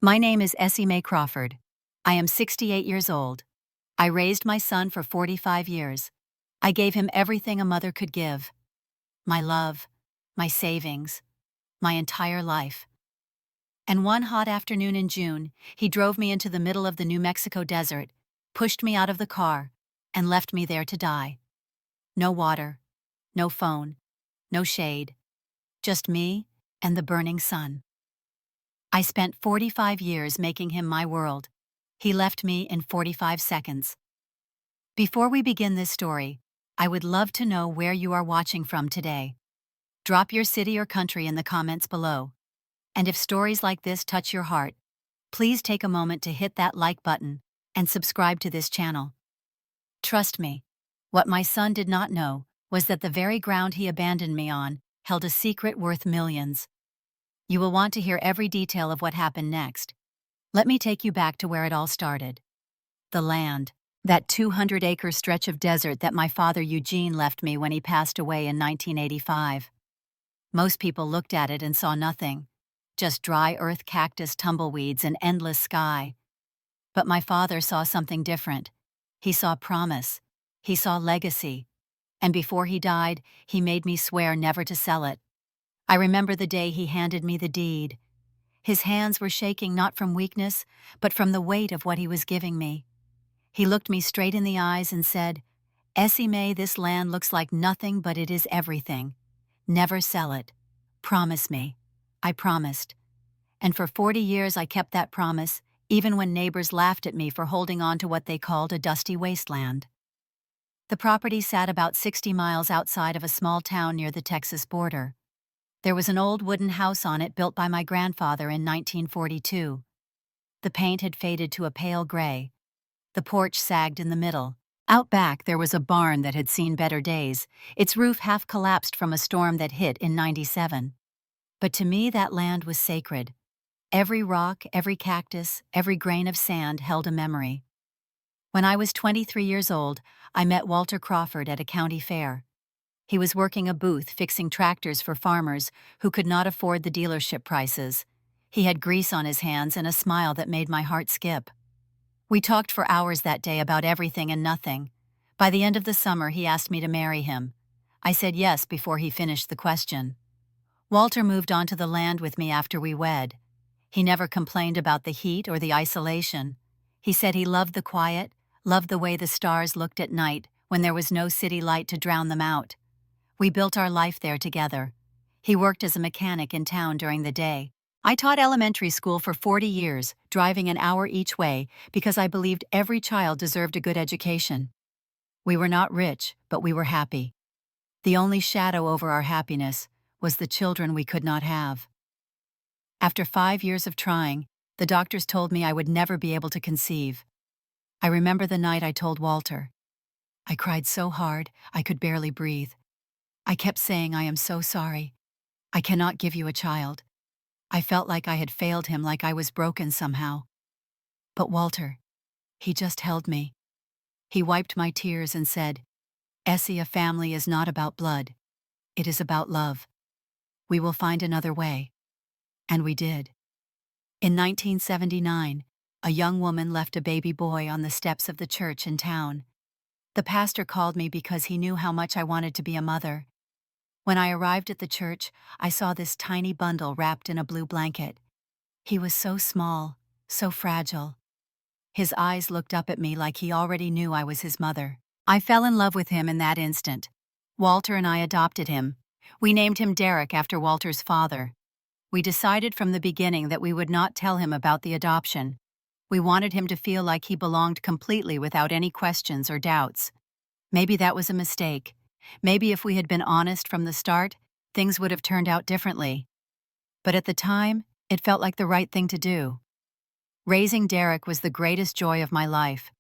My name is Essie Mae Crawford. I am 68 years old. I raised my son for 45 years. I gave him everything a mother could give. My love, my savings, my entire life. And one hot afternoon in June, he drove me into the middle of the New Mexico desert, pushed me out of the car, and left me there to die. No water, no phone, no shade, just me and the burning sun. I spent 45 years making him my world. He left me in 45 seconds. Before we begin this story, I would love to know where you are watching from today. Drop your city or country in the comments below. And if stories like this touch your heart, please take a moment to hit that like button and subscribe to this channel. Trust me, what my son did not know was that the very ground he abandoned me on held a secret worth millions. You will want to hear every detail of what happened next. Let me take you back to where it all started. The land, that 200-acre stretch of desert that my father Eugene left me when he passed away in 1985. Most people looked at it and saw nothing, just dry earth, cactus, tumbleweeds, and endless sky. But my father saw something different. He saw promise. He saw legacy. And before he died, he made me swear never to sell it. I remember the day he handed me the deed. His hands were shaking not from weakness, but from the weight of what he was giving me. He looked me straight in the eyes and said, "Essie Mae, this land looks like nothing, but it is everything. Never sell it. Promise me." I promised. And for 40 years I kept that promise, even when neighbors laughed at me for holding on to what they called a dusty wasteland. The property sat about 60 miles outside of a small town near the Texas border. There was an old wooden house on it built by my grandfather in 1942. The paint had faded to a pale gray. The porch sagged in the middle. Out back there was a barn that had seen better days, its roof half collapsed from a storm that hit in '97. But to me that land was sacred. Every rock, every cactus, every grain of sand held a memory. When I was 23 years old, I met Walter Crawford at a county fair. He was working a booth fixing tractors for farmers who could not afford the dealership prices. He had grease on his hands and a smile that made my heart skip. We talked for hours that day about everything and nothing. By the end of the summer, he asked me to marry him. I said yes before he finished the question. Walter moved onto the land with me after we wed. He never complained about the heat or the isolation. He said he loved the quiet, loved the way the stars looked at night when there was no city light to drown them out. We built our life there together. He worked as a mechanic in town during the day. I taught elementary school for 40 years, driving an hour each way because I believed every child deserved a good education. We were not rich, but we were happy. The only shadow over our happiness was the children we could not have. After 5 years of trying, the doctors told me I would never be able to conceive. I remember the night I told Walter. I cried so hard I could barely breathe. I kept saying, "I am so sorry. I cannot give you a child." I felt like I had failed him, like I was broken somehow. But Walter, he just held me. He wiped my tears and said, "Essie, a family is not about blood. It is about love. We will find another way." And we did. In 1979, a young woman left a baby boy on the steps of the church in town. The pastor called me because he knew how much I wanted to be a mother. When I arrived at the church, I saw this tiny bundle wrapped in a blue blanket. He was so small, so fragile. His eyes looked up at me like he already knew I was his mother. I fell in love with him in that instant. Walter and I adopted him. We named him Derek after Walter's father. We decided from the beginning that we would not tell him about the adoption. We wanted him to feel like he belonged completely without any questions or doubts. Maybe that was a mistake. Maybe if we had been honest from the start, things would have turned out differently. But at the time, it felt like the right thing to do. Raising Derek was the greatest joy of my life.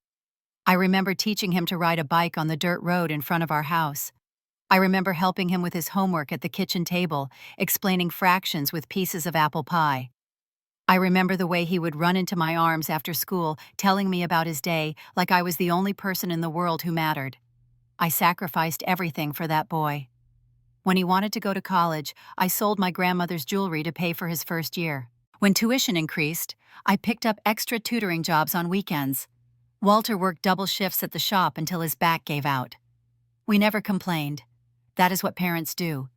I remember teaching him to ride a bike on the dirt road in front of our house. I remember helping him with his homework at the kitchen table, explaining fractions with pieces of apple pie. I remember the way he would run into my arms after school, telling me about his day like I was the only person in the world who mattered. I sacrificed everything for that boy. When he wanted to go to college, I sold my grandmother's jewelry to pay for his first year. When tuition increased, I picked up extra tutoring jobs on weekends. Walter worked double shifts at the shop until his back gave out. We never complained. That is what parents do.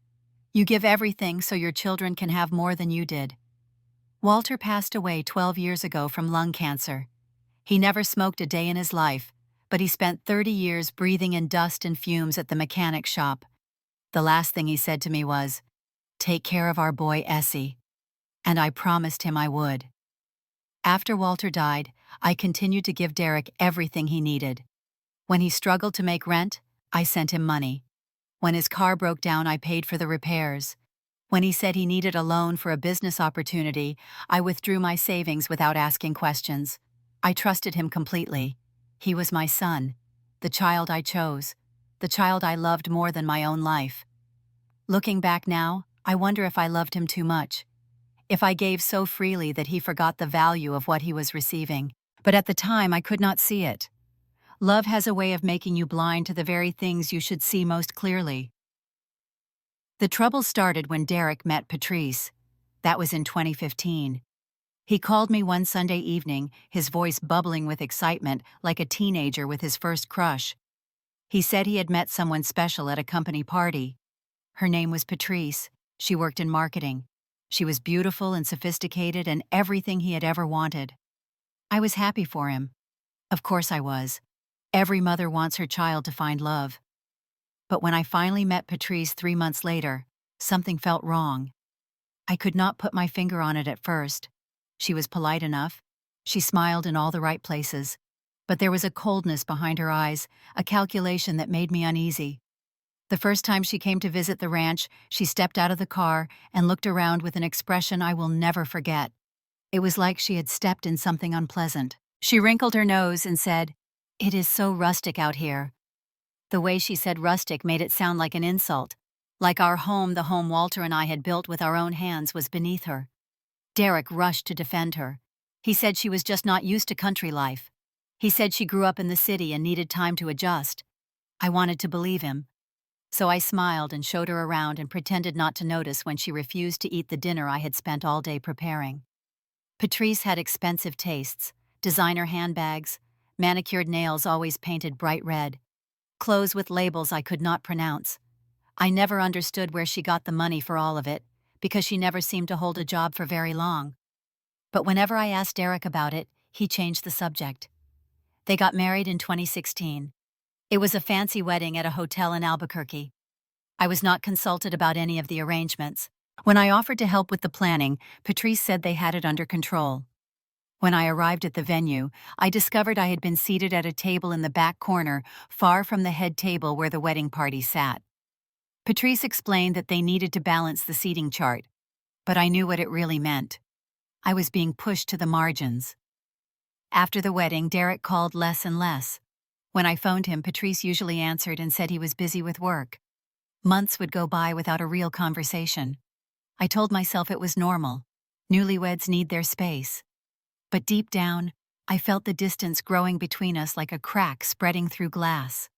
You give everything so your children can have more than you did. Walter passed away 12 years ago from lung cancer. He never smoked a day in his life, but he spent 30 years breathing in dust and fumes at the mechanic shop. The last thing he said to me was, "Take care of our boy Essie." And I promised him I would. After Walter died, I continued to give Derek everything he needed. When he struggled to make rent, I sent him money. When his car broke down, I paid for the repairs. When he said he needed a loan for a business opportunity, I withdrew my savings without asking questions. I trusted him completely. He was my son, the child I chose, the child I loved more than my own life. Looking back now, I wonder if I loved him too much. If I gave so freely that he forgot the value of what he was receiving. But at the time, I could not see it. Love has a way of making you blind to the very things you should see most clearly. The trouble started when Derek met Patrice. That was in 2015. He called me one Sunday evening, his voice bubbling with excitement like a teenager with his first crush. He said he had met someone special at a company party. Her name was Patrice. She worked in marketing. She was beautiful and sophisticated and everything he had ever wanted. I was happy for him. Of course I was. Every mother wants her child to find love. But when I finally met Patrice 3 months later, something felt wrong. I could not put my finger on it at first. She was polite enough. She smiled in all the right places. But there was a coldness behind her eyes, a calculation that made me uneasy. The first time she came to visit the ranch, she stepped out of the car and looked around with an expression I will never forget. It was like she had stepped in something unpleasant. She wrinkled her nose and said, "It is so rustic out here." The way she said rustic made it sound like an insult. Like our home, the home Walter and I had built with our own hands, was beneath her. Derek rushed to defend her. He said she was just not used to country life. He said she grew up in the city and needed time to adjust. I wanted to believe him. So I smiled and showed her around and pretended not to notice when she refused to eat the dinner I had spent all day preparing. Patrice had expensive tastes, designer handbags, manicured nails always painted bright red, clothes with labels I could not pronounce. I never understood where she got the money for all of it, because she never seemed to hold a job for very long. But whenever I asked Derek about it, he changed the subject. They got married in 2016. It was a fancy wedding at a hotel in Albuquerque. I was not consulted about any of the arrangements. When I offered to help with the planning, Patrice said they had it under control. When I arrived at the venue, I discovered I had been seated at a table in the back corner, far from the head table where the wedding party sat. Patrice explained that they needed to balance the seating chart, but I knew what it really meant. I was being pushed to the margins. After the wedding, Derek called less and less. When I phoned him, Patrice usually answered and said he was busy with work. Months would go by without a real conversation. I told myself it was normal. Newlyweds need their space. But deep down, I felt the distance growing between us like a crack spreading through glass.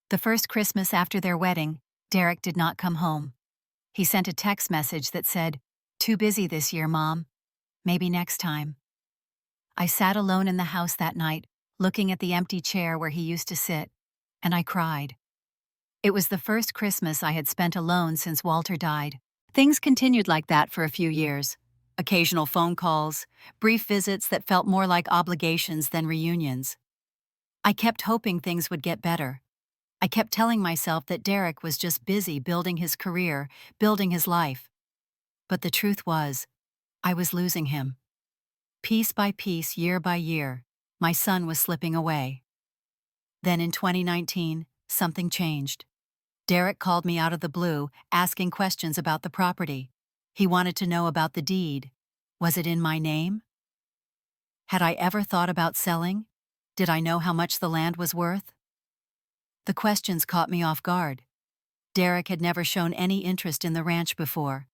The first Christmas after their wedding, Derek did not come home. He sent a text message that said, "Too busy this year, Mom. Maybe next time." I sat alone in the house that night, looking at the empty chair where he used to sit, and I cried. It was the first Christmas I had spent alone since Walter died. Things continued like that for a few years. Occasional phone calls, brief visits that felt more like obligations than reunions. I kept hoping things would get better. I kept telling myself that Derek was just busy building his career, building his life. But the truth was, I was losing him. Piece by piece, year by year, my son was slipping away. Then in 2019, something changed. Derek called me out of the blue, asking questions about the property. He wanted to know about the deed. Was it in my name? Had I ever thought about selling? Did I know how much the land was worth? The questions caught me off guard. Derek had never shown any interest in the ranch before.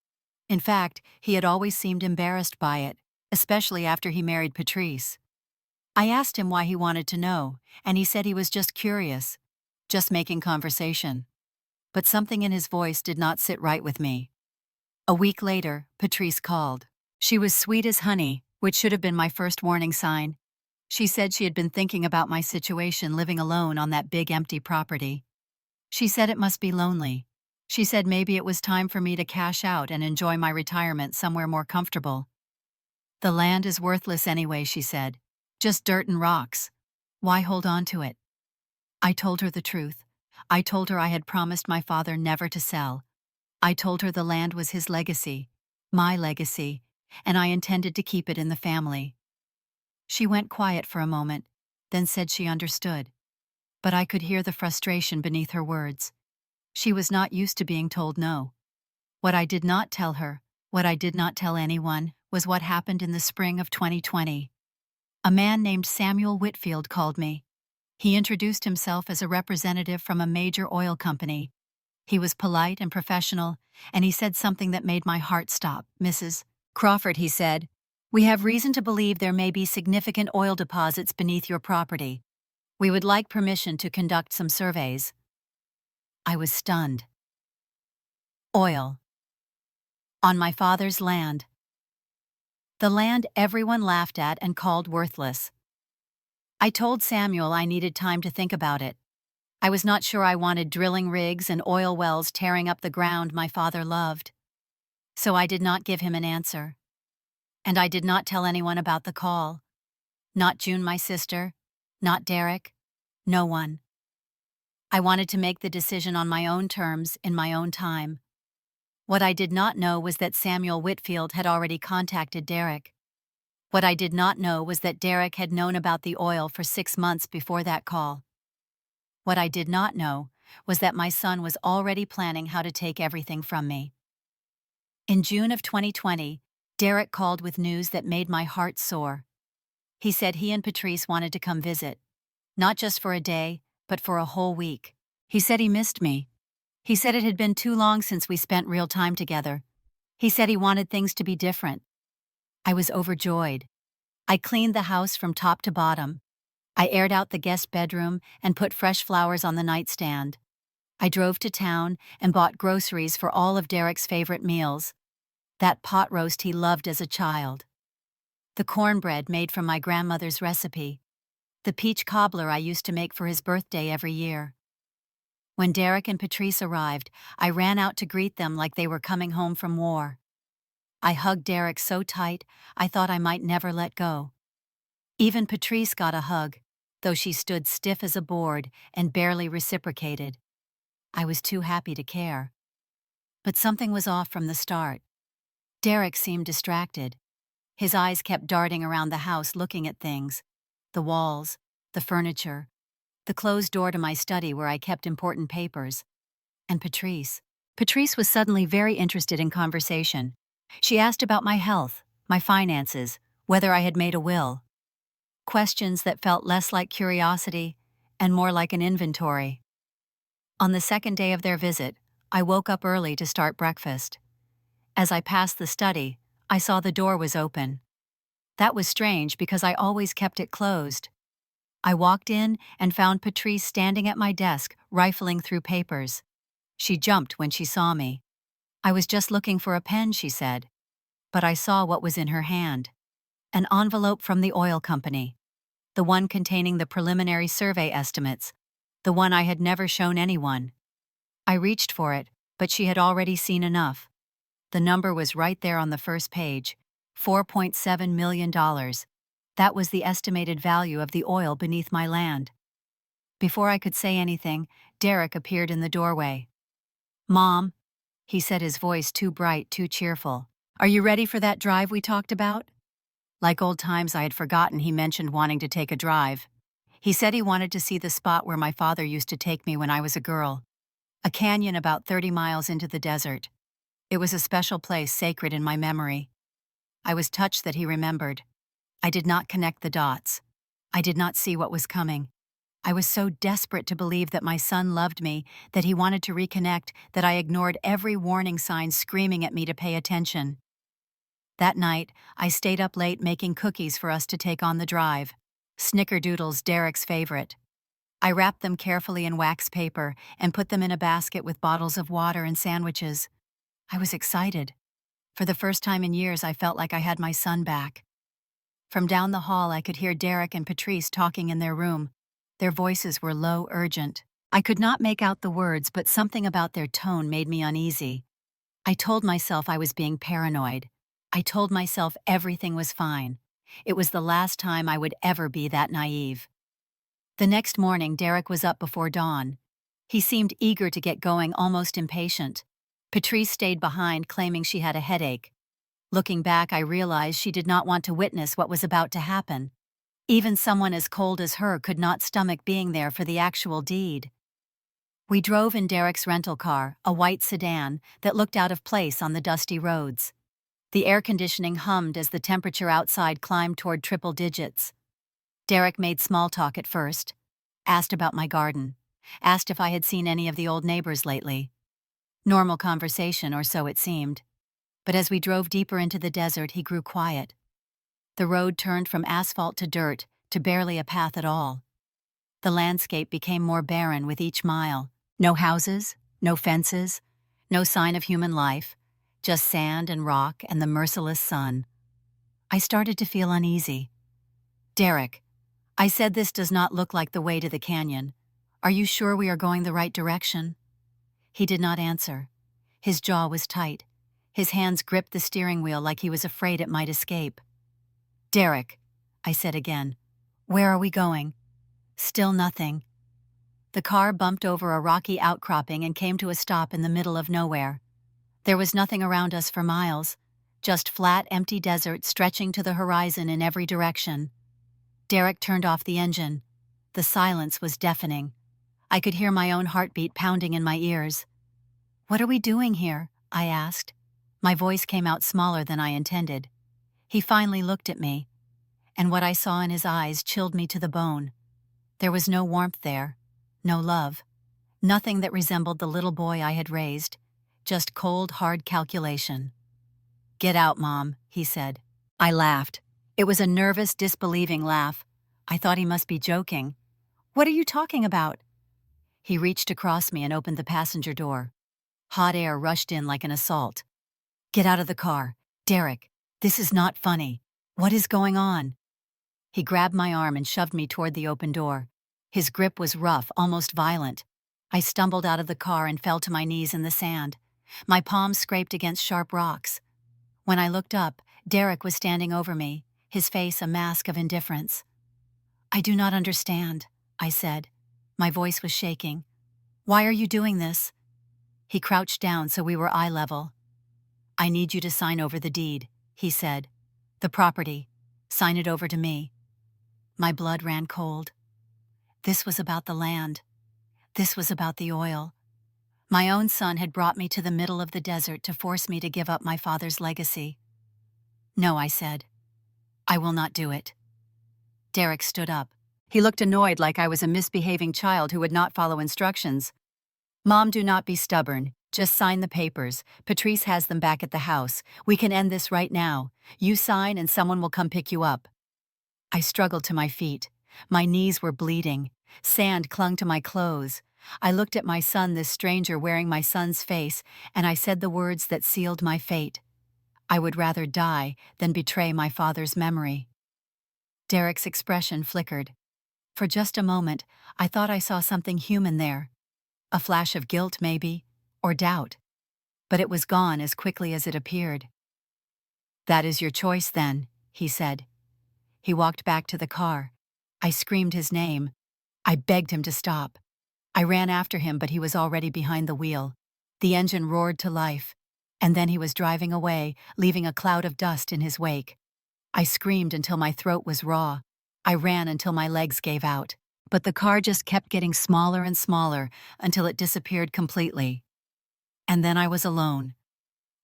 In fact, he had always seemed embarrassed by it, especially after he married Patrice. I asked him why he wanted to know, and he said he was just curious, just making conversation. But something in his voice did not sit right with me. A week later, Patrice called. She was sweet as honey, which should have been my first warning sign. She said she had been thinking about my situation living alone on that big empty property. She said it must be lonely. She said maybe it was time for me to cash out and enjoy my retirement somewhere more comfortable. The land is worthless anyway, she said. Just dirt and rocks. Why hold on to it? I told her the truth. I told her I had promised my father never to sell. I told her the land was his legacy, my legacy, and I intended to keep it in the family. She went quiet for a moment, then said she understood. But I could hear the frustration beneath her words. She was not used to being told no. What I did not tell her, what I did not tell anyone, was what happened in the spring of 2020. A man named Samuel Whitfield called me. He introduced himself as a representative from a major oil company. He was polite and professional, and he said something that made my heart stop. "Mrs. Crawford," he said, "we have reason to believe there may be significant oil deposits beneath your property. We would like permission to conduct some surveys." I was stunned. Oil. On my father's land. The land everyone laughed at and called worthless. I told Samuel I needed time to think about it. I was not sure I wanted drilling rigs and oil wells tearing up the ground my father loved. So I did not give him an answer. And I did not tell anyone about the call. Not June, my sister. Not Derek. No one. I wanted to make the decision on my own terms, in my own time. What I did not know was that Samuel Whitfield had already contacted Derek. What I did not know was that Derek had known about the oil for 6 months before that call. What I did not know was that my son was already planning how to take everything from me. In June of 2020, Derek called with news that made my heart soar. He said he and Patrice wanted to come visit, not just for a day, but for a whole week. He said he missed me. He said it had been too long since we spent real time together. He said he wanted things to be different. I was overjoyed. I cleaned the house from top to bottom. I aired out the guest bedroom and put fresh flowers on the nightstand. I drove to town and bought groceries for all of Derek's favorite meals. That pot roast he loved as a child. The cornbread made from my grandmother's recipe. The peach cobbler I used to make for his birthday every year. When Derek and Patrice arrived, I ran out to greet them like they were coming home from war. I hugged Derek so tight, I thought I might never let go. Even Patrice got a hug, though she stood stiff as a board and barely reciprocated. I was too happy to care. But something was off from the start. Derek seemed distracted. His eyes kept darting around the house looking at things. The walls, the furniture, the closed door to my study where I kept important papers. And Patrice. Patrice was suddenly very interested in conversation. She asked about my health, my finances, whether I had made a will. Questions that felt less like curiosity and more like an inventory. On the second day of their visit, I woke up early to start breakfast. As I passed the study, I saw the door was open. That was strange because I always kept it closed. I walked in and found Patrice standing at my desk, rifling through papers. She jumped when she saw me. "I was just looking for a pen," she said. But I saw what was in her hand. An envelope from the oil company. The one containing the preliminary survey estimates. The one I had never shown anyone. I reached for it, but she had already seen enough. The number was right there on the first page. $4.7 million. That was the estimated value of the oil beneath my land. Before I could say anything, Derek appeared in the doorway. "Mom," he said, his voice too bright, too cheerful. "Are you ready for that drive we talked about?" Like old times, I had forgotten he mentioned wanting to take a drive. He said he wanted to see the spot where my father used to take me when I was a girl. A canyon about 30 miles into the desert. It was a special place, sacred in my memory. I was touched that he remembered. I did not connect the dots. I did not see what was coming. I was so desperate to believe that my son loved me, that he wanted to reconnect, that I ignored every warning sign screaming at me to pay attention. That night, I stayed up late making cookies for us to take on the drive. Snickerdoodles, Derek's favorite. I wrapped them carefully in wax paper and put them in a basket with bottles of water and sandwiches. I was excited. For the first time in years, I felt like I had my son back. From down the hall, I could hear Derek and Patrice talking in their room. Their voices were low, urgent. I could not make out the words, but something about their tone made me uneasy. I told myself I was being paranoid. I told myself everything was fine. It was the last time I would ever be that naive. The next morning, Derek was up before dawn. He seemed eager to get going, almost impatient. Patrice stayed behind, claiming she had a headache. Looking back, I realized she did not want to witness what was about to happen. Even someone as cold as her could not stomach being there for the actual deed. We drove in Derek's rental car, a white sedan that looked out of place on the dusty roads. The air conditioning hummed as the temperature outside climbed toward triple digits. Derek made small talk at first, asked about my garden, asked if I had seen any of the old neighbors lately. Normal conversation, or so it seemed. But as we drove deeper into the desert, he grew quiet. The road turned from asphalt to dirt, to barely a path at all. The landscape became more barren with each mile. No houses, no fences, no sign of human life, just sand and rock and the merciless sun. I started to feel uneasy. "Derek," I said, "this does not look like the way to the canyon. Are you sure we are going the right direction?" He did not answer. His jaw was tight. His hands gripped the steering wheel like he was afraid it might escape. "Derek," I said again, "where are we going?" Still nothing. The car bumped over a rocky outcropping and came to a stop in the middle of nowhere. There was nothing around us for miles, just flat, empty desert stretching to the horizon in every direction. Derek turned off the engine. The silence was deafening. I could hear my own heartbeat pounding in my ears. "What are we doing here?" I asked. My voice came out smaller than I intended. He finally looked at me, and what I saw in his eyes chilled me to the bone. There was no warmth there, no love, nothing that resembled the little boy I had raised, just cold, hard calculation. "Get out, Mom," he said. I laughed. It was a nervous, disbelieving laugh. I thought he must be joking. "What are you talking about?" He reached across me and opened the passenger door. Hot air rushed in like an assault. "Get out of the car. Derek, this is not funny. What is going on?" He grabbed my arm and shoved me toward the open door. His grip was rough, almost violent. I stumbled out of the car and fell to my knees in the sand. My palms scraped against sharp rocks. When I looked up, Derek was standing over me, his face a mask of indifference. "I do not understand," I said. My voice was shaking. "Why are you doing this?" He crouched down so we were eye level. "I need you to sign over the deed," he said. "The property. Sign it over to me." My blood ran cold. This was about the land. This was about the oil. My own son had brought me to the middle of the desert to force me to give up my father's legacy. "No," I said. "I will not do it." Derek stood up. He looked annoyed, like I was a misbehaving child who would not follow instructions. "Mom, do not be stubborn. Just sign the papers. Patrice has them back at the house. We can end this right now. You sign and someone will come pick you up." I struggled to my feet. My knees were bleeding. Sand clung to my clothes. I looked at my son, this stranger wearing my son's face, and I said the words that sealed my fate. I would rather die than betray my father's memory. Derek's expression flickered. For just a moment, I thought I saw something human there. A flash of guilt, maybe, or doubt. But it was gone as quickly as it appeared. "That is your choice, then," he said. He walked back to the car. I screamed his name. I begged him to stop. I ran after him, but he was already behind the wheel. The engine roared to life, and then he was driving away, leaving a cloud of dust in his wake. I screamed until my throat was raw. I ran until my legs gave out. But the car just kept getting smaller and smaller until it disappeared completely. And then I was alone.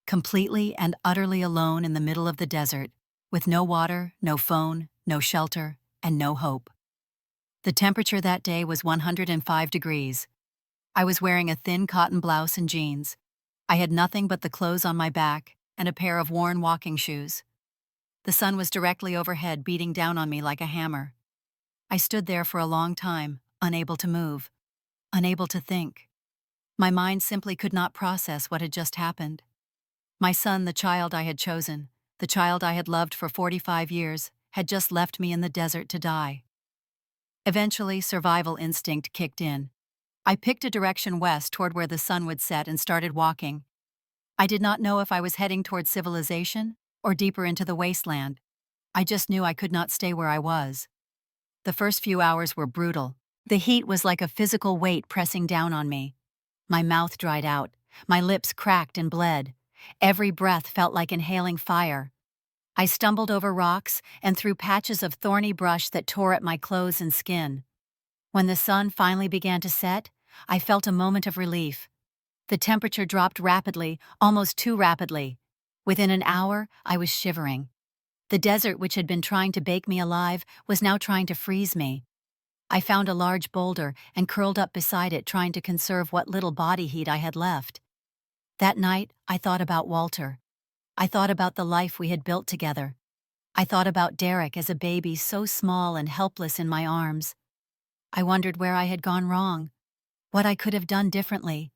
Completely and utterly alone in the middle of the desert, with no water, no phone, no shelter, and no hope. The temperature that day was 105 degrees. I was wearing a thin cotton blouse and jeans. I had nothing but the clothes on my back and a pair of worn walking shoes. The sun was directly overhead, beating down on me like a hammer. I stood there for a long time, unable to move, unable to think. My mind simply could not process what had just happened. My son, the child I had chosen, the child I had loved for 45 years, had just left me in the desert to die. Eventually, survival instinct kicked in. I picked a direction west toward where the sun would set and started walking. I did not know if I was heading toward civilization or deeper into the wasteland. I just knew I could not stay where I was. The first few hours were brutal. The heat was like a physical weight pressing down on me. My mouth dried out, my lips cracked and bled. Every breath felt like inhaling fire. I stumbled over rocks and through patches of thorny brush that tore at my clothes and skin. When the sun finally began to set, I felt a moment of relief. The temperature dropped rapidly, almost too rapidly. Within an hour, I was shivering. The desert, which had been trying to bake me alive, was now trying to freeze me. I found a large boulder and curled up beside it, trying to conserve what little body heat I had left. That night, I thought about Walter. I thought about the life we had built together. I thought about Derek as a baby so small and helpless in my arms. I wondered where I had gone wrong, what I could have done differently,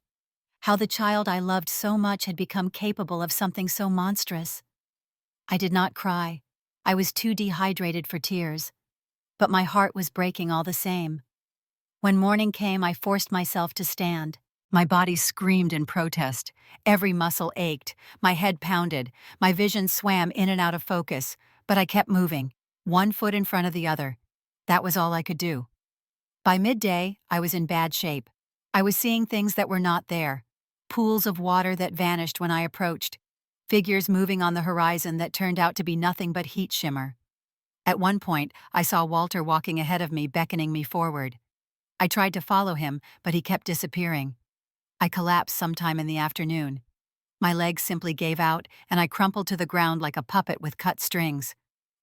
how the child I loved so much had become capable of something so monstrous. I did not cry. I was too dehydrated for tears. But my heart was breaking all the same. When morning came, I forced myself to stand. My body screamed in protest. Every muscle ached, my head pounded, my vision swam in and out of focus, but I kept moving, one foot in front of the other. That was all I could do. By midday, I was in bad shape. I was seeing things that were not there. Pools of water that vanished when I approached. Figures moving on the horizon that turned out to be nothing but heat shimmer. At one point, I saw Walter walking ahead of me, beckoning me forward. I tried to follow him, but he kept disappearing. I collapsed sometime in the afternoon. My legs simply gave out, and I crumpled to the ground like a puppet with cut strings.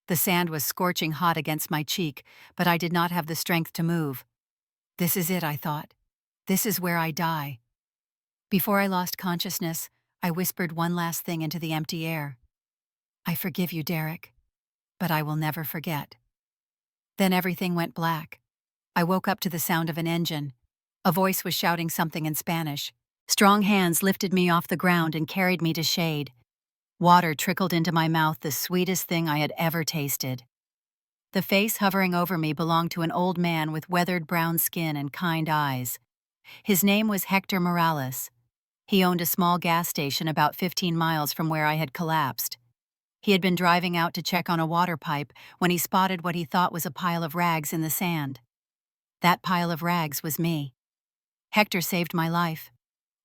The sand was scorching hot against my cheek, but I did not have the strength to move. This is it, I thought. This is where I die. Before I lost consciousness, I whispered one last thing into the empty air. I forgive you, Derek, but I will never forget. Then everything went black. I woke up to the sound of an engine. A voice was shouting something in Spanish. Strong hands lifted me off the ground and carried me to shade. Water trickled into my mouth, the sweetest thing I had ever tasted. The face hovering over me belonged to an old man with weathered brown skin and kind eyes. His name was Hector Morales. He owned a small gas station about 15 miles from where I had collapsed. He had been driving out to check on a water pipe when he spotted what he thought was a pile of rags in the sand. That pile of rags was me. Hector saved my life.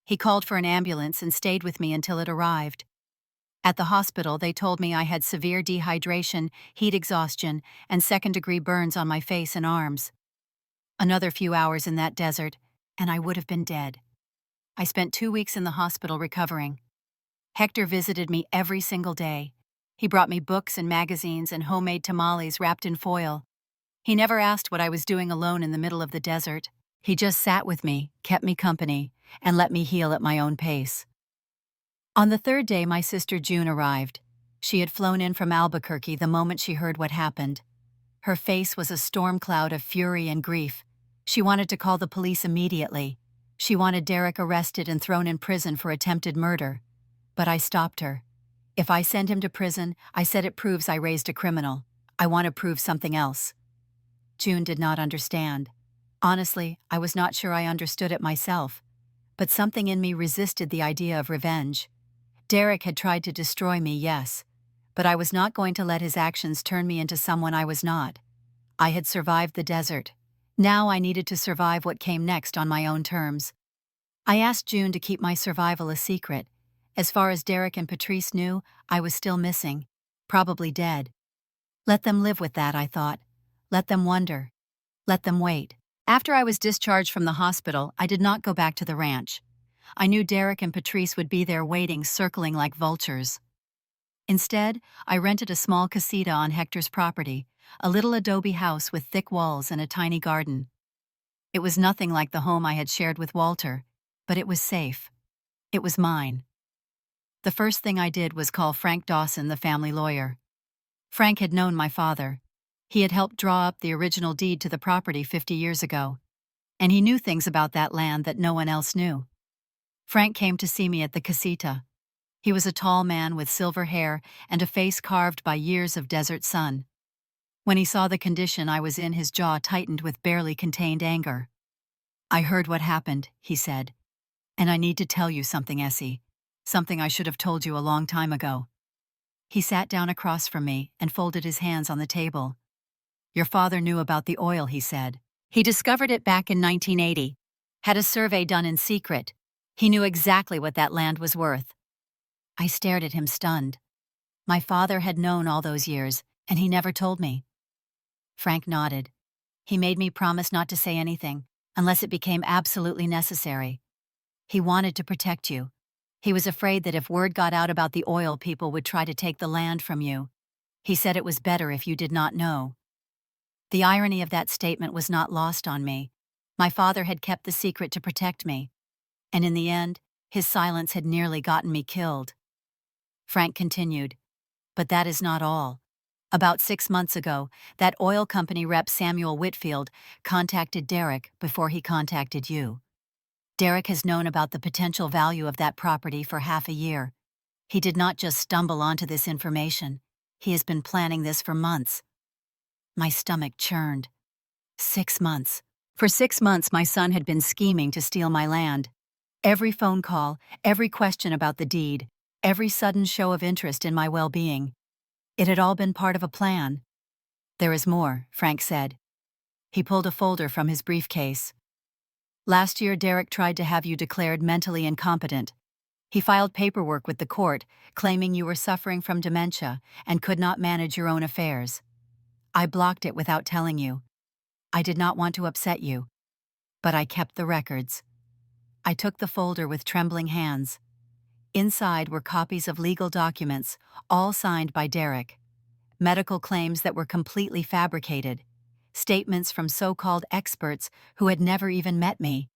He called for an ambulance and stayed with me until it arrived. At the hospital, they told me I had severe dehydration, heat exhaustion, and second-degree burns on my face and arms. Another few hours in that desert, and I would have been dead. I spent 2 weeks in the hospital recovering. Hector visited me every single day. He brought me books and magazines and homemade tamales wrapped in foil. He never asked what I was doing alone in the middle of the desert. He just sat with me, kept me company, and let me heal at my own pace. On the third day, my sister June arrived. She had flown in from Albuquerque the moment she heard what happened. Her face was a storm cloud of fury and grief. She wanted to call the police immediately. She wanted Derek arrested and thrown in prison for attempted murder. But I stopped her. If I send him to prison, I said, it proves I raised a criminal. I want to prove something else. June did not understand. Honestly, I was not sure I understood it myself. But something in me resisted the idea of revenge. Derek had tried to destroy me, yes, but I was not going to let his actions turn me into someone I was not. I had survived the desert. Now I needed to survive what came next on my own terms. I asked June to keep my survival a secret. As far as Derek and Patrice knew, I was still missing, probably dead. Let them live with that, I thought. Let them wonder. Let them wait. After I was discharged from the hospital, I did not go back to the ranch. I knew Derek and Patrice would be there waiting, circling like vultures. Instead, I rented a small casita on Hector's property, a little adobe house with thick walls and a tiny garden. It was nothing like the home I had shared with Walter, but it was safe. It was mine. The first thing I did was call Frank Dawson, the family lawyer. Frank had known my father. He had helped draw up the original deed to the property 50 years ago, and he knew things about that land that no one else knew. Frank came to see me at the casita. He was a tall man with silver hair and a face carved by years of desert sun. When he saw the condition I was in, his jaw tightened with barely contained anger. "I heard what happened," he said. "And I need to tell you something, Essie. Something I should have told you a long time ago." He sat down across from me and folded his hands on the table. "Your father knew about the oil," he said. "He discovered it back in 1980. Had a survey done in secret. He knew exactly what that land was worth." I stared at him stunned. My father had known all those years, and he never told me. Frank nodded. "He made me promise not to say anything, unless it became absolutely necessary. He wanted to protect you. He was afraid that if word got out about the oil, people would try to take the land from you. He said it was better if you did not know." The irony of that statement was not lost on me. My father had kept the secret to protect me, and in the end, his silence had nearly gotten me killed. Frank continued, "But that is not all. About 6 months ago, that oil company rep Samuel Whitfield contacted Derek before he contacted you. Derek has known about the potential value of that property for half a year. He did not just stumble onto this information. He has been planning this for months." My stomach churned. 6 months. For 6 months, my son had been scheming to steal my land. Every phone call, every question about the deed, every sudden show of interest in my well-being. It had all been part of a plan. "There is more," Frank said. He pulled a folder from his briefcase. "Last year, Derek tried to have you declared mentally incompetent. He filed paperwork with the court, claiming you were suffering from dementia and could not manage your own affairs. I blocked it without telling you. I did not want to upset you, but I kept the records." I took the folder with trembling hands. Inside were copies of legal documents, all signed by Derek. Medical claims that were completely fabricated. Statements from so-called experts who had never even met me.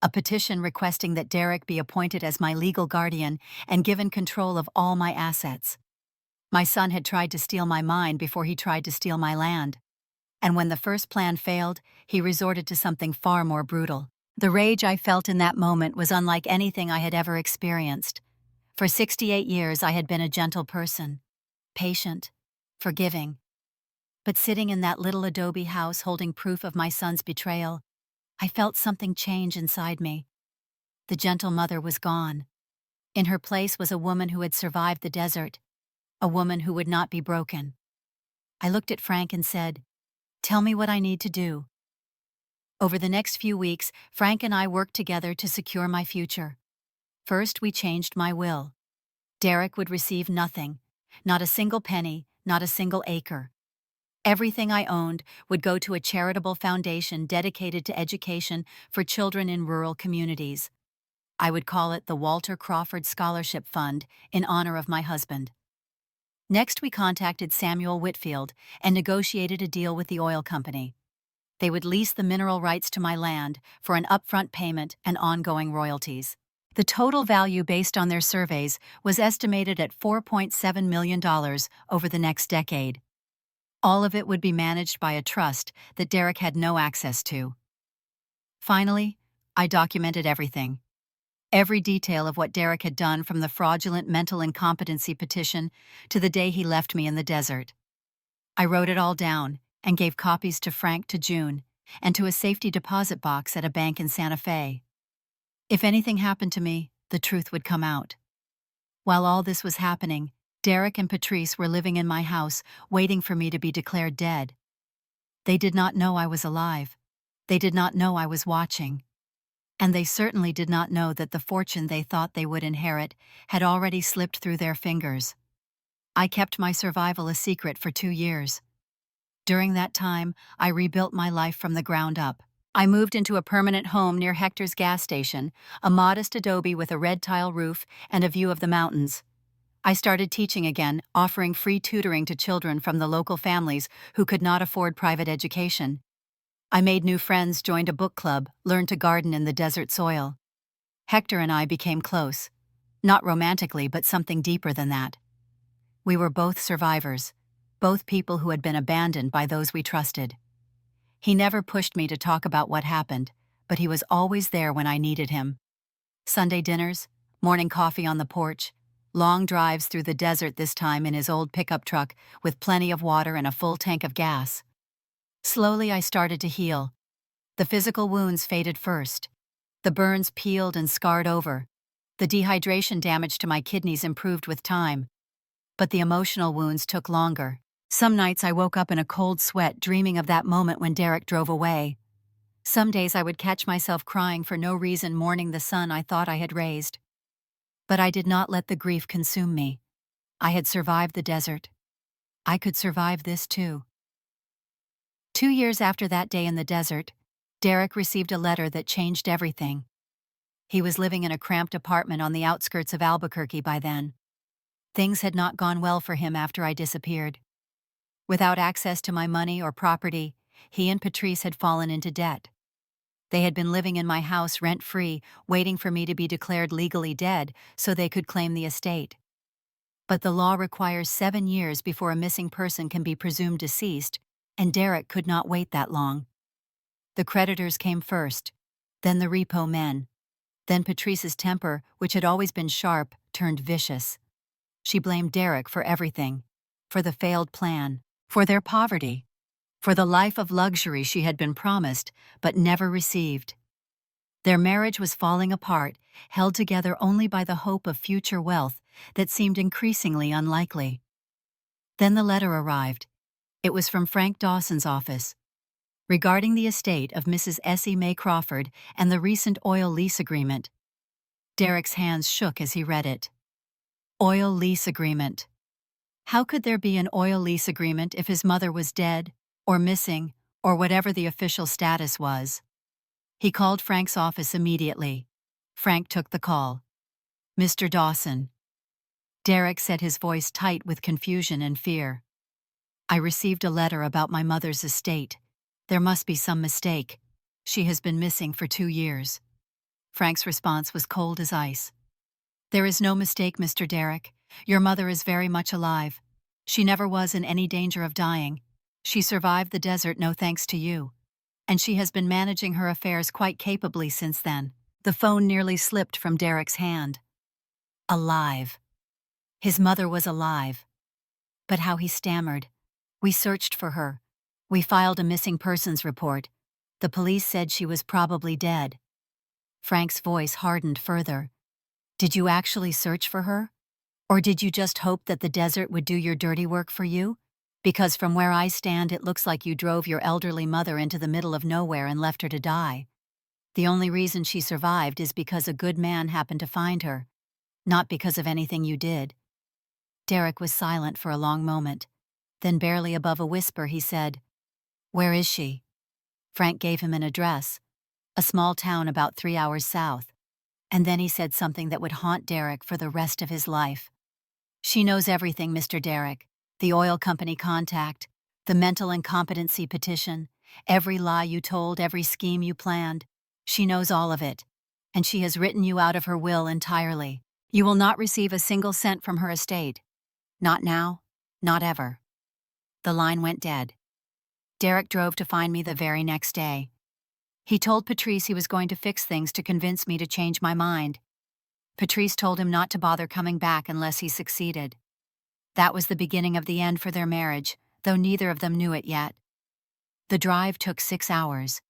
A petition requesting that Derek be appointed as my legal guardian and given control of all my assets. My son had tried to steal my mind before he tried to steal my land. And when the first plan failed, he resorted to something far more brutal. The rage I felt in that moment was unlike anything I had ever experienced. For 68 years, I had been a gentle person, patient, forgiving. But sitting in that little adobe house holding proof of my son's betrayal, I felt something change inside me. The gentle mother was gone. In her place was a woman who had survived the desert, a woman who would not be broken. I looked at Frank and said, "Tell me what I need to do." Over the next few weeks, Frank and I worked together to secure my future. First, we changed my will. Derek would receive nothing, not a single penny, not a single acre. Everything I owned would go to a charitable foundation dedicated to education for children in rural communities. I would call it the Walter Crawford Scholarship Fund in honor of my husband. Next, we contacted Samuel Whitfield and negotiated a deal with the oil company. They would lease the mineral rights to my land for an upfront payment and ongoing royalties. The total value based on their surveys was estimated at $4.7 million over the next decade. All of it would be managed by a trust that Derek had no access to. Finally, I documented everything. Every detail of what Derek had done, from the fraudulent mental incompetency petition to the day he left me in the desert. I wrote it all down and gave copies to Frank, to June, and to a safety deposit box at a bank in Santa Fe. If anything happened to me, the truth would come out. While all this was happening, Derek and Patrice were living in my house, waiting for me to be declared dead. They did not know I was alive. They did not know I was watching. And they certainly did not know that the fortune they thought they would inherit had already slipped through their fingers. I kept my survival a secret for 2 years. During that time, I rebuilt my life from the ground up. I moved into a permanent home near Hector's gas station, a modest adobe with a red tile roof and a view of the mountains. I started teaching again, offering free tutoring to children from the local families who could not afford private education. I made new friends, joined a book club, learned to garden in the desert soil. Hector and I became close. Not romantically, but something deeper than that. We were both survivors, both people who had been abandoned by those we trusted. He never pushed me to talk about what happened, but he was always there when I needed him. Sunday dinners, morning coffee on the porch, Long drives through the desert this time in his old pickup truck with plenty of water and a full tank of gas. Slowly I started to heal. The physical wounds faded first. The burns peeled and scarred over. The dehydration damage to my kidneys improved with time. But the emotional wounds took longer. Some nights I woke up in a cold sweat dreaming of that moment when Derek drove away. Some days I would catch myself crying for no reason, mourning the son I thought I had raised. But I did not let the grief consume me. I had survived the desert. I could survive this too. 2 years after that day in the desert, Derek received a letter that changed everything. He was living in a cramped apartment on the outskirts of Albuquerque by then. Things had not gone well for him after I disappeared. Without access to my money or property, he and Patrice had fallen into debt. They had been living in my house rent-free, waiting for me to be declared legally dead so they could claim the estate. But the law requires 7 years before a missing person can be presumed deceased, and Derek could not wait that long. The creditors came first, then the repo men. Then Patrice's temper, which had always been sharp, turned vicious. She blamed Derek for everything, for the failed plan, for their poverty, for the life of luxury she had been promised but never received. Their marriage was falling apart, held together only by the hope of future wealth that seemed increasingly unlikely. Then the letter arrived. It was from Frank Dawson's office. Regarding the estate of Mrs. Essie Mae Crawford and the recent oil lease agreement. Derek's hands shook as he read it. Oil lease agreement. How could there be an oil lease agreement if his mother was dead, or missing, or whatever the official status was? He called Frank's office immediately. Frank took the call. Mr. Dawson. Derek said, his voice tight with confusion and fear. I received a letter about my mother's estate. There must be some mistake. She has been missing for 2 years. Frank's response was cold as ice. There is no mistake, Mr. Derek. Your mother is very much alive. She never was in any danger of dying. She survived the desert no thanks to you. And she has been managing her affairs quite capably since then. The phone nearly slipped from Derek's hand. Alive. His mother was alive. But how he stammered. We searched for her. We filed a missing persons report. The police said she was probably dead. Frank's voice hardened further. Did you actually search for her? Or did you just hope that the desert would do your dirty work for you? Because from where I stand, it looks like you drove your elderly mother into the middle of nowhere and left her to die. The only reason she survived is because a good man happened to find her, not because of anything you did. Derek was silent for a long moment. Then barely above a whisper he said, Where is she? Frank gave him an address, a small town about 3 hours south. And then he said something that would haunt Derek for the rest of his life. She knows everything, Mr. Derek. The oil company contact, the mental incompetency petition, every lie you told, every scheme you planned. She knows all of it. And she has written you out of her will entirely. You will not receive a single cent from her estate. Not now, not ever. The line went dead. Derek drove to find me the very next day. He told Patrice he was going to fix things to convince me to change my mind. Patrice told him not to bother coming back unless he succeeded. That was the beginning of the end for their marriage, though neither of them knew it yet. The drive took 6 hours.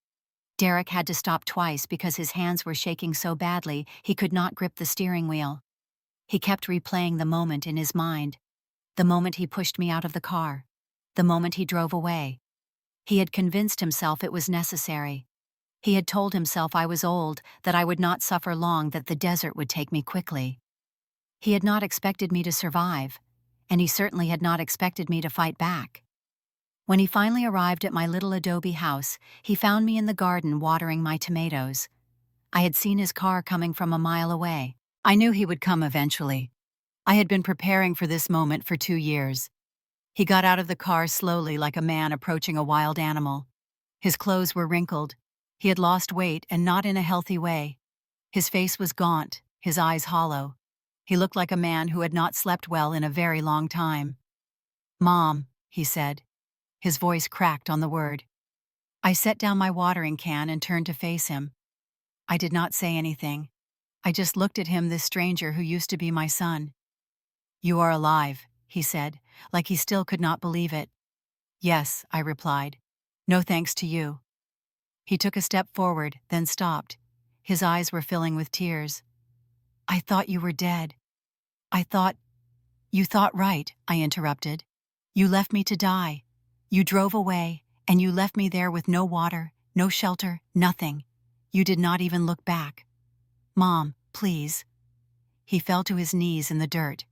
Derek had to stop twice because his hands were shaking so badly he could not grip the steering wheel. He kept replaying the moment in his mind. The moment he pushed me out of the car. The moment he drove away. He had convinced himself it was necessary. He had told himself I was old, that I would not suffer long, that the desert would take me quickly. He had not expected me to survive, and he certainly had not expected me to fight back. When he finally arrived at my little adobe house, he found me in the garden watering my tomatoes. I had seen his car coming from a mile away. I knew he would come eventually. I had been preparing for this moment for 2 years. He got out of the car slowly like a man approaching a wild animal. His clothes were wrinkled. He had lost weight and not in a healthy way. His face was gaunt, his eyes hollow. He looked like a man who had not slept well in a very long time. "Mom," he said. His voice cracked on the word. I set down my watering can and turned to face him. I did not say anything. I just looked at him, this stranger who used to be my son. "You are alive," he said, like he still could not believe it. "Yes," I replied. "No thanks to you." He took a step forward, then stopped. His eyes were filling with tears. "I thought you were dead. I thought—" "You thought right," I interrupted. "You left me to die. You drove away, and you left me there with no water, no shelter, nothing. You did not even look back. Mom, please." He fell to his knees in the dirt.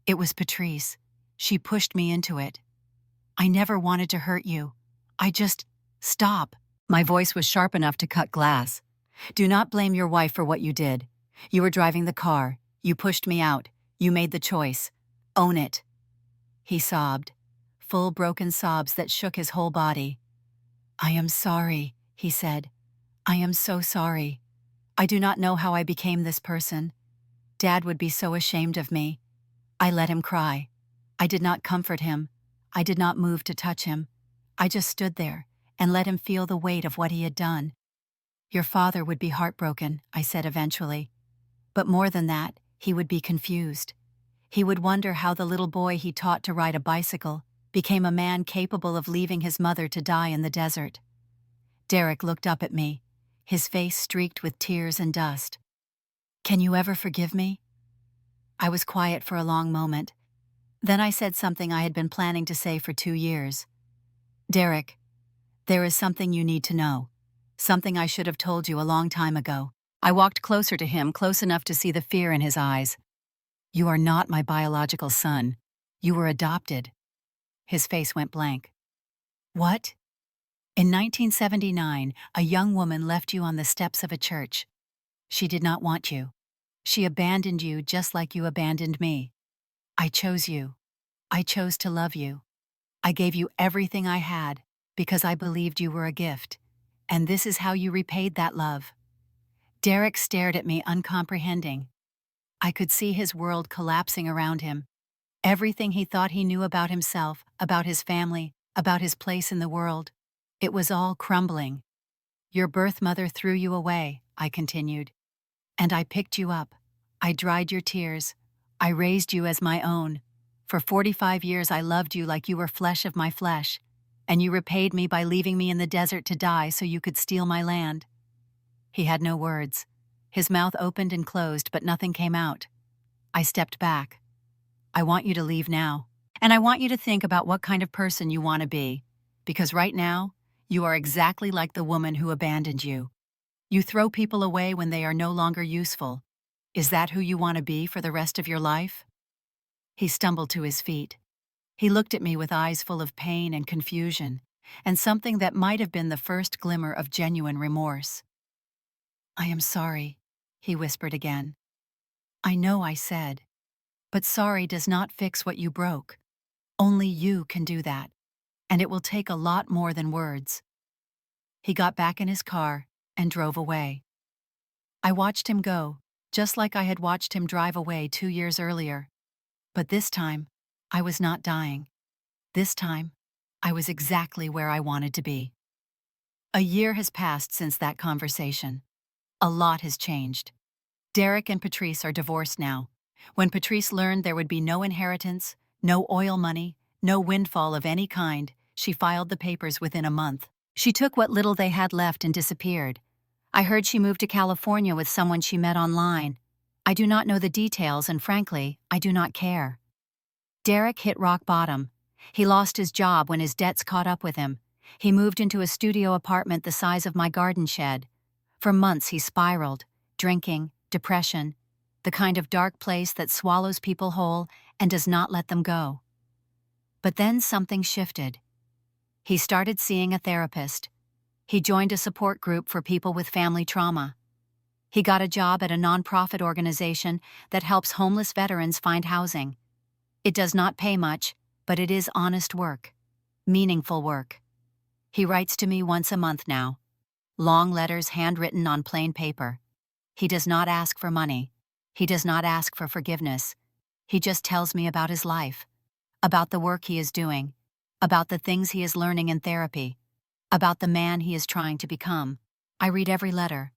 "It was Patrice. She pushed me into it. I never wanted to hurt you. I just— Stop." My voice was sharp enough to cut glass. "Do not blame your wife for what you did. You were driving the car. You pushed me out. You made the choice. Own it." He sobbed, full broken sobs that shook his whole body. "I am sorry," he said. "I am so sorry. I do not know how I became this person. Dad would be so ashamed of me." I let him cry. I did not comfort him. I did not move to touch him. I just stood there and let him feel the weight of what he had done. "Your father would be heartbroken," I said eventually. "But more than that, he would be confused. He would wonder how the little boy he taught to ride a bicycle became a man capable of leaving his mother to die in the desert." Derek looked up at me, his face streaked with tears and dust. "Can you ever forgive me?" I was quiet for a long moment. Then I said something I had been planning to say for 2 years. "Derek, there is something you need to know. Something I should have told you a long time ago." I walked closer to him, close enough to see the fear in his eyes. "You are not my biological son. You were adopted." His face went blank. "What?" "In 1979, a young woman left you on the steps of a church. She did not want you. She abandoned you just like you abandoned me. I chose you. I chose to love you. I gave you everything I had because I believed you were a gift. And this is how you repaid that love." Derek stared at me, uncomprehending. I could see his world collapsing around him. Everything he thought he knew about himself, about his family, about his place in the world. It was all crumbling. "Your birth mother threw you away," I continued. "And I picked you up. I dried your tears. I raised you as my own. For 45 years I loved you like you were flesh of my flesh, and you repaid me by leaving me in the desert to die so you could steal my land." He had no words. His mouth opened and closed, but nothing came out. I stepped back. "I want you to leave now. And I want you to think about what kind of person you want to be. Because right now, you are exactly like the woman who abandoned you. You throw people away when they are no longer useful. Is that who you want to be for the rest of your life?" He stumbled to his feet. He looked at me with eyes full of pain and confusion, and something that might have been the first glimmer of genuine remorse. "I am sorry," he whispered again. "I know," I said. "But sorry does not fix what you broke. Only you can do that. And it will take a lot more than words." He got back in his car and drove away. I watched him go, just like I had watched him drive away 2 years earlier. But this time, I was not dying. This time, I was exactly where I wanted to be. A year has passed since that conversation. A lot has changed. Derek and Patrice are divorced now. When Patrice learned there would be no inheritance, no oil money, no windfall of any kind, she filed the papers within a month. She took what little they had left and disappeared. I heard she moved to California with someone she met online. I do not know the details, and frankly, I do not care. Derek hit rock bottom. He lost his job when his debts caught up with him. He moved into a studio apartment the size of my garden shed. For months he spiraled, drinking, depression, the kind of dark place that swallows people whole and does not let them go. But then something shifted. He started seeing a therapist. He joined a support group for people with family trauma. He got a job at a nonprofit organization that helps homeless veterans find housing. It does not pay much, but it is honest work, meaningful work. He writes to me once a month now. Long letters handwritten on plain paper. He does not ask for money. He does not ask for forgiveness. He just tells me about his life, about the work he is doing, about the things he is learning in therapy, about the man he is trying to become. I read every letter,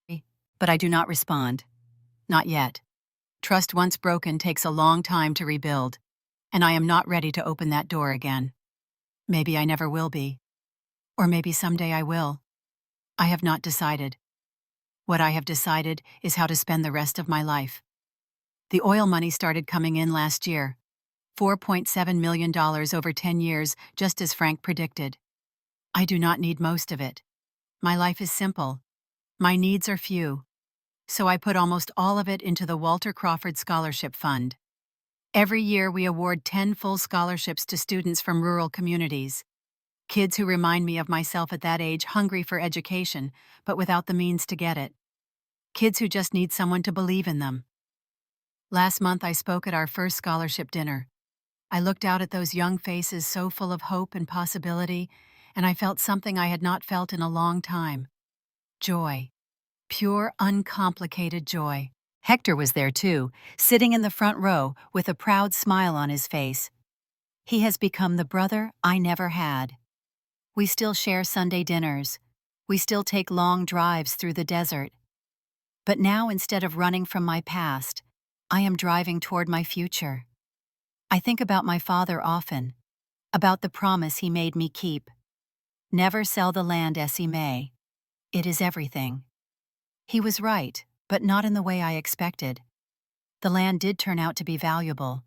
but I do not respond. Not yet. Trust once broken takes a long time to rebuild, and I am not ready to open that door again. Maybe I never will be. Or maybe someday I will. I have not decided. What I have decided is how to spend the rest of my life. The oil money started coming in last year. $4.7 million over 10 years, just as Frank predicted. I do not need most of it. My life is simple. My needs are few. So I put almost all of it into the Walter Crawford Scholarship Fund. Every year we award 10 full scholarships to students from rural communities. Kids who remind me of myself at that age, hungry for education, but without the means to get it. Kids who just need someone to believe in them. Last month I spoke at our first scholarship dinner. I looked out at those young faces so full of hope and possibility, and I felt something I had not felt in a long time. Joy. Pure, uncomplicated joy. Hector was there too, sitting in the front row with a proud smile on his face. He has become the brother I never had. We still share Sunday dinners. We still take long drives through the desert. But now, instead of running from my past, I am driving toward my future. I think about my father often, about the promise he made me keep. Never sell the land, Essie May. It is everything. He was right, but not in the way I expected. The land did turn out to be valuable.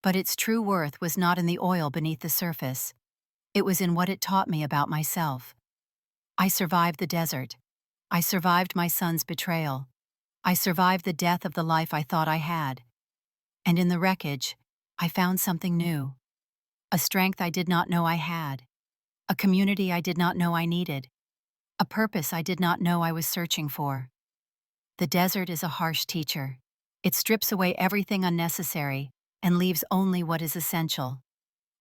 But its true worth was not in the oil beneath the surface. It was in what it taught me about myself. I survived the desert. I survived my son's betrayal. I survived the death of the life I thought I had. And in the wreckage, I found something new. A strength I did not know I had. A community I did not know I needed. A purpose I did not know I was searching for. The desert is a harsh teacher. It strips away everything unnecessary and leaves only what is essential.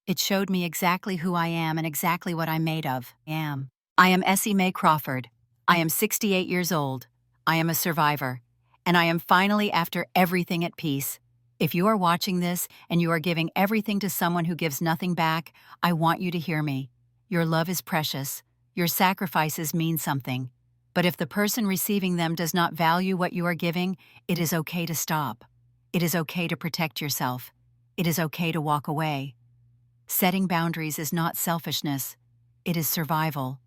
It showed me exactly who I am and exactly what I'm made of. I am Essie Mae Crawford. I am 68 years old. I am a survivor. And I am finally, after everything, at peace. If you are watching this and you are giving everything to someone who gives nothing back, I want you to hear me. Your love is precious. Your sacrifices mean something. But if the person receiving them does not value what you are giving, it is okay to stop. It is okay to protect yourself. It is okay to walk away. Setting boundaries is not selfishness. It is survival.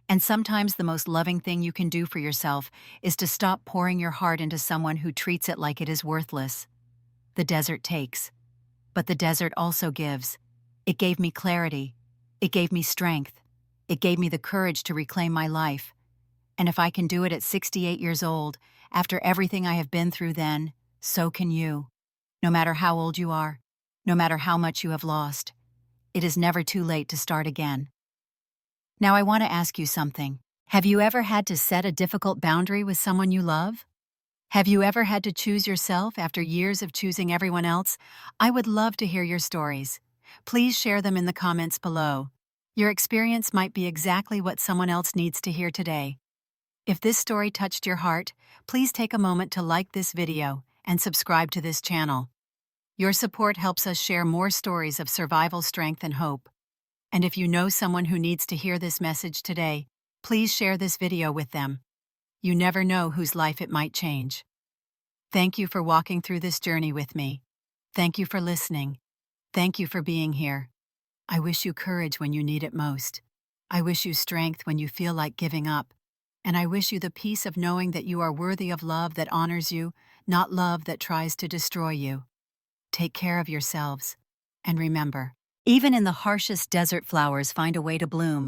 And sometimes the most loving thing you can do for yourself is to stop pouring your heart into someone who treats it like it is worthless. The desert takes. But the desert also gives. It gave me clarity. It gave me strength. It gave me the courage to reclaim my life. And if I can do it at 68 years old, after everything I have been through then, so can you. No matter how old you are, no matter how much you have lost, it is never too late to start again. Now I want to ask you something. Have you ever had to set a difficult boundary with someone you love? Have you ever had to choose yourself after years of choosing everyone else? I would love to hear your stories. Please share them in the comments below. Your experience might be exactly what someone else needs to hear today. If this story touched your heart, please take a moment to like this video and subscribe to this channel. Your support helps us share more stories of survival, strength, and hope. And if you know someone who needs to hear this message today, please share this video with them. You never know whose life it might change. Thank you for walking through this journey with me. Thank you for listening. Thank you for being here. I wish you courage when you need it most. I wish you strength when you feel like giving up. And I wish you the peace of knowing that you are worthy of love that honors you, not love that tries to destroy you. Take care of yourselves. And remember, even in the harshest desert, flowers find a way to bloom.